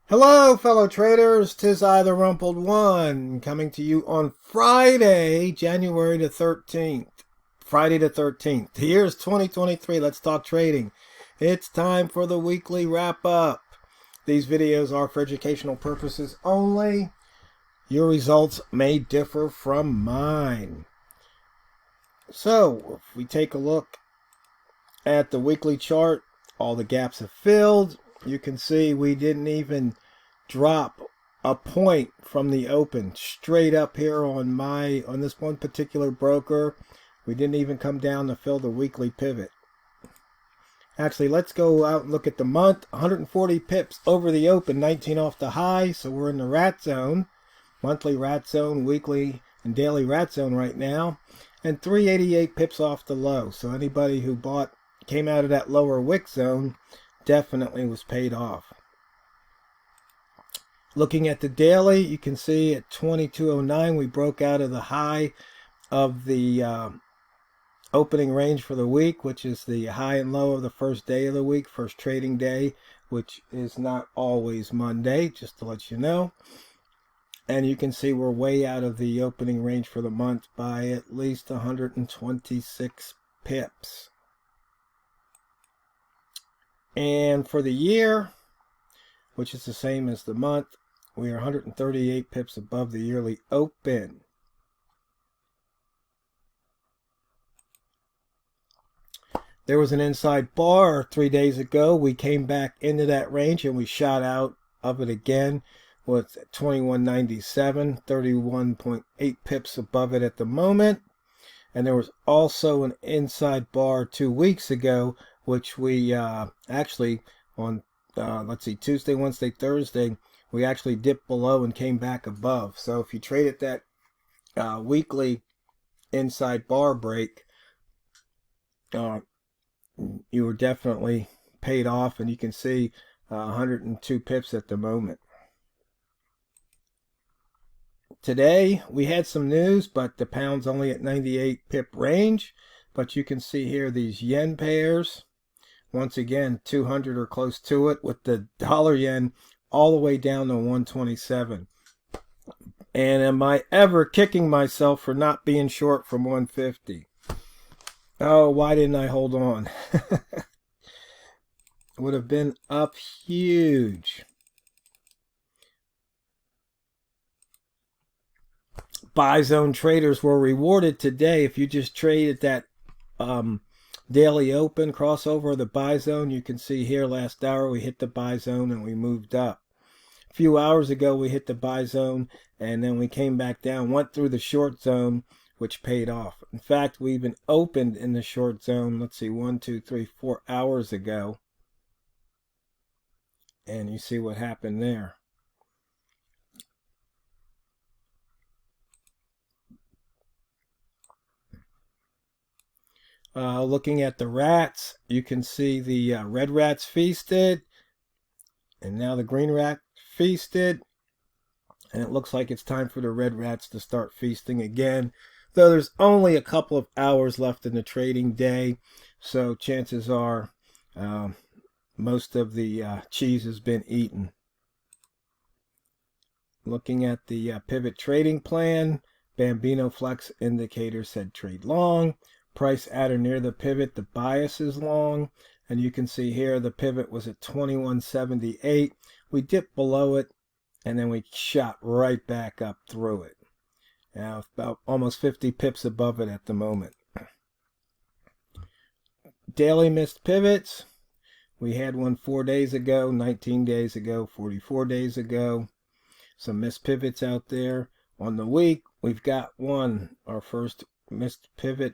Hello, fellow traders. 'Tis I, TheRumpledOne, coming to you on Friday, January the 13th. Friday the 13th. The year is 2023. Let's talk trading. It's time for the weekly wrap-up. These videos are for educational purposes only. Your results may differ from mine. So, if we take a look at the weekly chart, all the gaps have filled. You can see we didn't even drop a point from the open straight up here on this one particular broker. We didn't even come down to fill the weekly pivot. Actually, let's go out and look at the month. 140 pips over the open, 19 off the high, so we're in the rat zone. Monthly rat zone, weekly and daily rat zone right now. And 388 pips off the low. So anybody who came out of that lower wick zone definitely was paid off. Looking at the daily, you can see at 2209 we broke out of the high of the opening range for the week, which is the high and low of the first day of the week, first trading day, which is not always Monday, just to let you know. And you can see we're way out of the opening range for the month by at least 126 pips. And for the year, which is the same as the month, we are 138 pips above the yearly open. There was an inside bar 3 days ago. We came back into that range and we shot out of it again with 2197, 31.8 pips above it at the moment. And there was also an inside bar 2 weeks ago, which we actually on Tuesday, Wednesday, Thursday, we actually dipped below and came back above. So if you traded that weekly inside bar break, you were definitely paid off, and you can see 102 pips at the moment. Today we had some news, but the pound's only at 98 pip range. But you can see here these yen pairs. Once again, 200 or close to it, with the dollar yen all the way down to 127. And am I ever kicking myself for not being short from 150? Oh, why didn't I hold on? Would have been up huge. Buy zone traders were rewarded today. If you just traded that daily open crossover of the buy zone, you can see here last hour we hit the buy zone and we moved up. A few hours ago we hit the buy zone and then we came back down, went through the short zone, which paid off. In fact, we even opened in the short zone, let's see, 1, 2, 3, 4 hours ago. And you see what happened there. Looking at the rats, you can see the red rats feasted, and now the green rat feasted, and it looks like it's time for the red rats to start feasting again, though there's only a couple of hours left in the trading day, so chances are most of the cheese has been eaten. Looking at the pivot trading plan, Bambino Flex indicator said trade long. Price at or near the pivot, the bias is long, and you can see here the pivot was at 2178. We dipped below it and then we shot right back up through it. Now about almost 50 pips above it at the moment. Daily missed pivots, we had one 4 days ago, 19 days ago, 44 days ago. Some missed pivots out there. On the week, we've got one, our first missed pivot,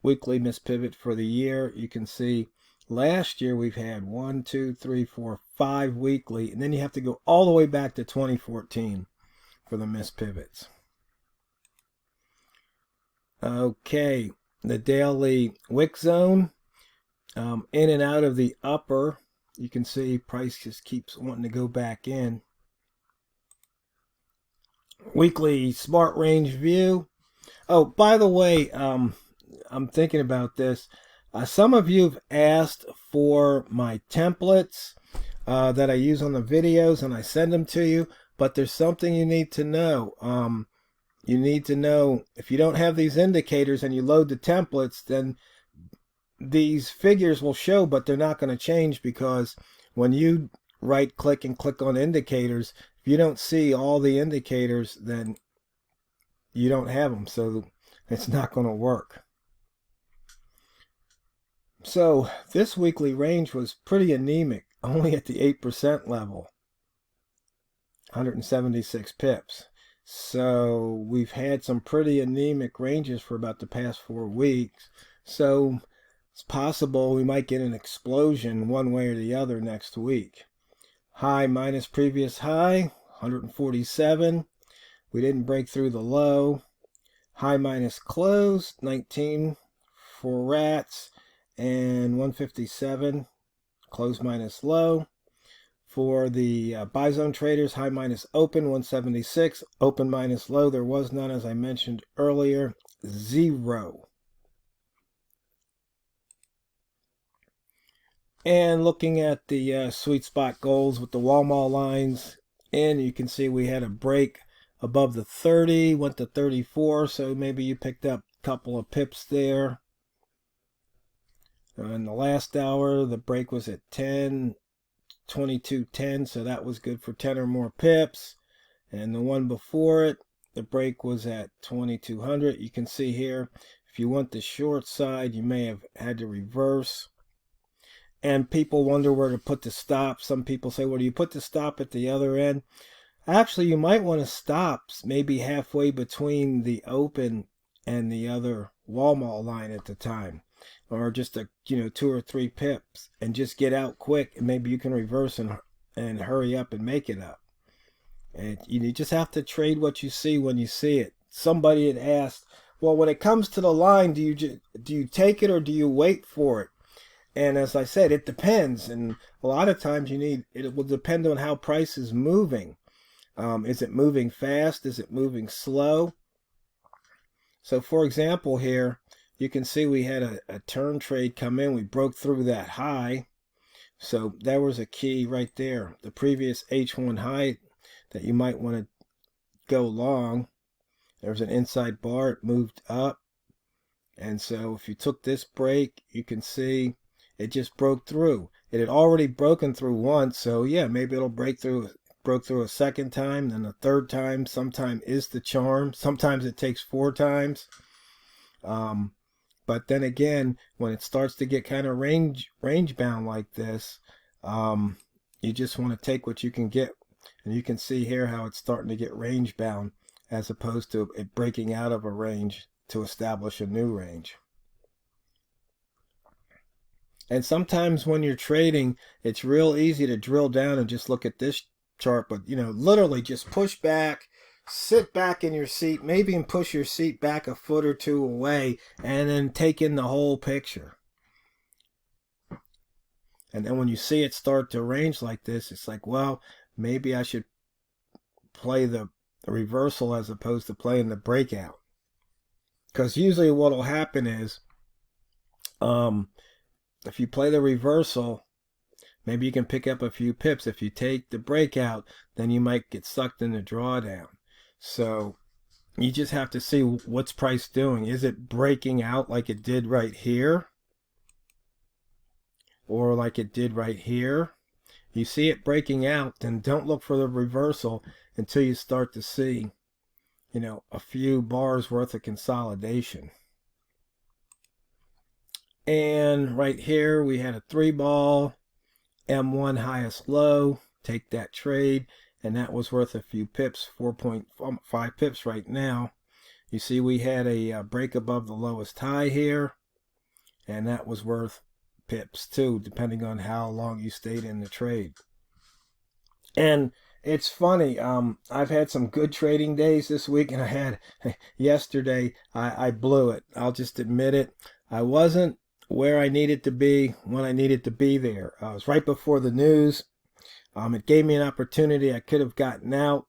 weekly missed pivot for the year. You can see last year we've had 1, 2, 3, 4, 5 weekly, and then you have to go all the way back to 2014 for the missed pivots. Okay, the daily wick zone, in and out of the upper. You can see price just keeps wanting to go back in. Weekly smart range view. Oh, by the way, I'm thinking about this. Some of you have asked for my templates. that I use on the videos, and I send them to you. But there's something you need to know. You need to know if you don't have these indicators and you load the templates, then these figures will show, but they're not going to change, because when you right click and click on indicators, if you don't see all the indicators, then you don't have them, so it's not going to work. So this weekly range was pretty anemic, only at the 8% level, 176 pips. So we've had some pretty anemic ranges for about the past 4 weeks. So it's possible we might get an explosion one way or the other next week. High minus previous high, 147. We didn't break through the low. High minus close, 19 for rats, and 157. Close minus low. For the buy zone traders, high minus open, 176. Open minus low, there was none, as I mentioned earlier, 0. And looking at the sweet spot goals with the Walmart lines in, you can see we had a break above the 30, went to 34, so maybe you picked up a couple of pips there. In the last hour, the break was at 10, 22.10, so that was good for 10 or more pips. And the one before it, the break was at 2200. You can see here, if you want the short side, you may have had to reverse. And people wonder where to put the stop. Some people say, well, do you put the stop at the other end? Actually, you might want to stop maybe halfway between the open and the other Walmart line at the time, or just 2 or 3 pips, and just get out quick, and maybe you can reverse and hurry up and make it up. And you just have to trade what you see when you see it. Somebody had asked, well, when it comes to the line, do you take it or do you wait for it? And as I said, it depends. And a lot of times it will depend on how price is moving. Is it moving fast? Is it moving slow? So for example here, you can see we had a turn trade come in. We broke through that high. So there was a key right there. The previous H1 high that you might want to go long. There's an inside bar. It moved up. And so if you took this break, you can see it just broke through. It had already broken through once, so yeah, maybe it'll broke through a second time, then a third time. Sometime is the charm. Sometimes it takes 4 times. But then again, when it starts to get kind of range bound like this, you just want to take what you can get. And you can see here how it's starting to get range bound, as opposed to it breaking out of a range to establish a new range. And sometimes when you're trading, it's real easy to drill down and just look at this chart, but literally just push back, sit back in your seat, maybe even push your seat back a foot or 2 away, and then take in the whole picture. And then when you see it start to range like this, it's like, well, maybe I should play the reversal as opposed to playing the breakout. Because usually what will happen is, if you play the reversal, maybe you can pick up a few pips. If you take the breakout, then you might get sucked in the drawdown. So you just have to see what's price doing. Is it breaking out like it did right here? Or like it did right here? You see it breaking out, then don't look for the reversal until you start to see, a few bars worth of consolidation. And right here we had a 3-ball, M1 highest low, take that trade, and that was worth a few pips, 4.5 pips right now. You see we had a break above the lowest high here, and that was worth pips too, depending on how long you stayed in the trade. And it's funny, I've had some good trading days this week, and I had yesterday, I blew it. I'll just admit it. I wasn't where I needed to be when I needed to be there. I was right before the news. It gave me an opportunity. I could have gotten out,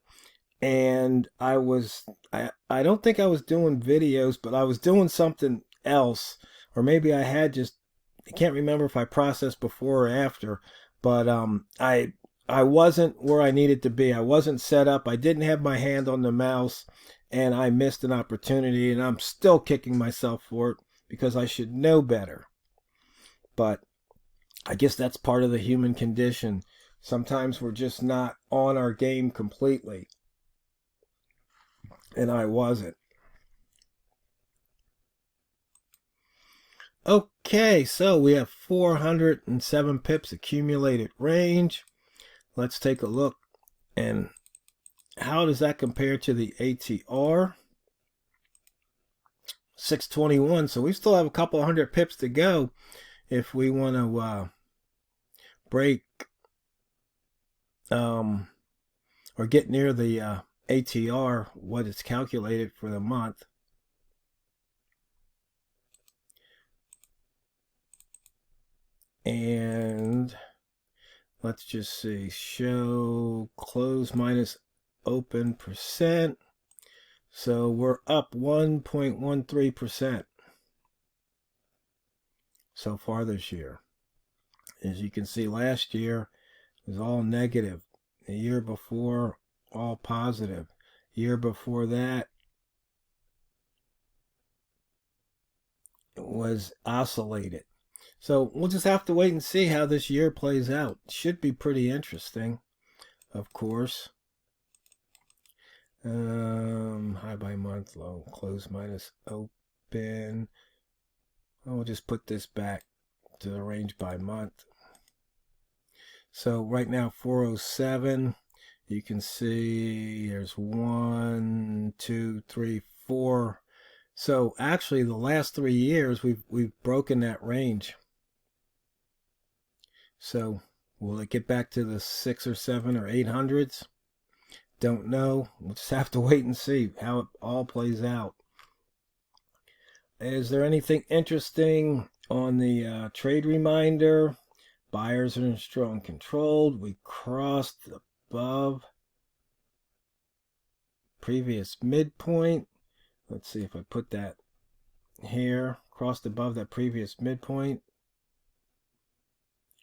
and I don't think I was doing videos, but I was doing something else, or maybe I can't remember if I processed before or after, But I wasn't where I needed to be. I wasn't set up. I didn't have my hand on the mouse, and I missed an opportunity, and I'm still kicking myself for it because I should know better. But I guess that's part of the human condition. Sometimes we're just not on our game completely. And I wasn't. Okay, so we have 407 pips accumulated range. Let's take a look. And how does that compare to the ATR? 621. So we still have a couple hundred pips to go if we want to break or get near the ATR, what it's calculated for the month. And let's just see, show close minus open percent. So we're up 1.13% so far this year. As you can see, last year was all negative. The year before, all positive. Year before that was oscillated. So we'll just have to wait and see how this year plays out. Should be pretty interesting, of course. High by month, low, close minus open. I'll just put this back to the range by month. So right now 407. You can see there's 1, 2, 3, 4. So actually the last 3 years we've broken that range. So will it get back to the 6 or 7 or 800s? Don't know. We'll just have to wait and see how it all plays out. Is there anything interesting on the trade reminder? Buyers are in strong controlled. We crossed above previous midpoint. Let's see if I put that here. Crossed above that previous midpoint.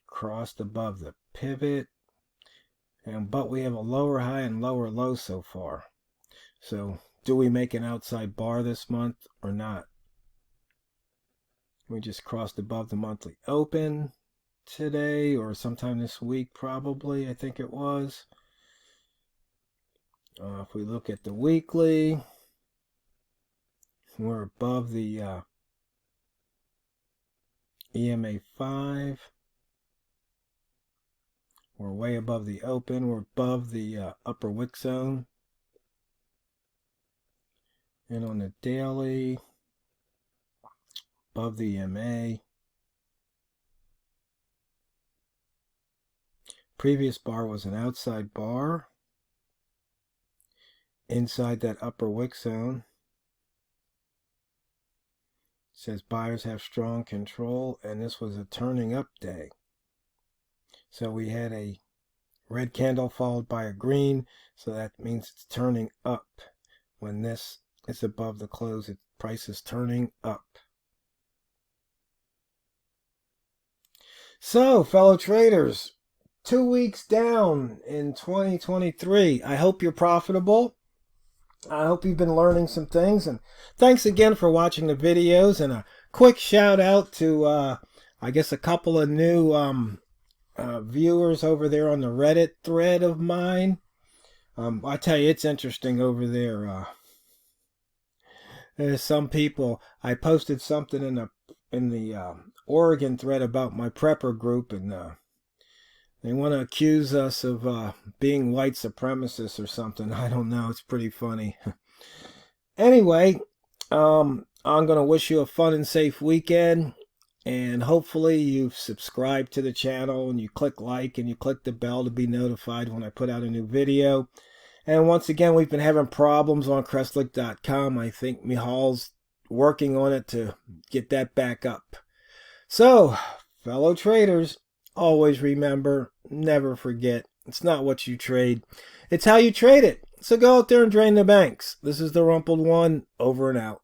Crossed above the pivot. But we have a lower high and lower low so far. So do we make an outside bar this month or not? We just crossed above the monthly open today or sometime this week probably, I think it was. If we look at the weekly, we're above the EMA 5. We're way above the open. We're above the upper wick zone. And on the daily, above the EMA. Previous bar was an outside bar. Inside that upper wick zone. It says buyers have strong control, and this was a turning up day. So we had a red candle followed by a green, so that means it's turning up. When this is above the close, the price is turning up. So, fellow traders, 2 weeks down in 2023. I hope you're profitable. I hope you've been learning some things, and thanks again for watching the videos. And a quick shout out to I guess a couple of new viewers over there on the Reddit thread of mine. I tell you, it's interesting over there. There's some people. I posted something in the Oregon thread about my prepper group, and they want to accuse us of being white supremacists or something. I don't know. It's pretty funny. Anyway, I'm going to wish you a fun and safe weekend. And hopefully you've subscribed to the channel and you click like and you click the bell to be notified when I put out a new video. And once again, we've been having problems on Crestlick.com. I think Mihal's working on it to get that back up. So, fellow traders, always remember, never forget, it's not what you trade, it's how you trade it. So go out there and drain the banks. This is TheRumpledOne, over and out.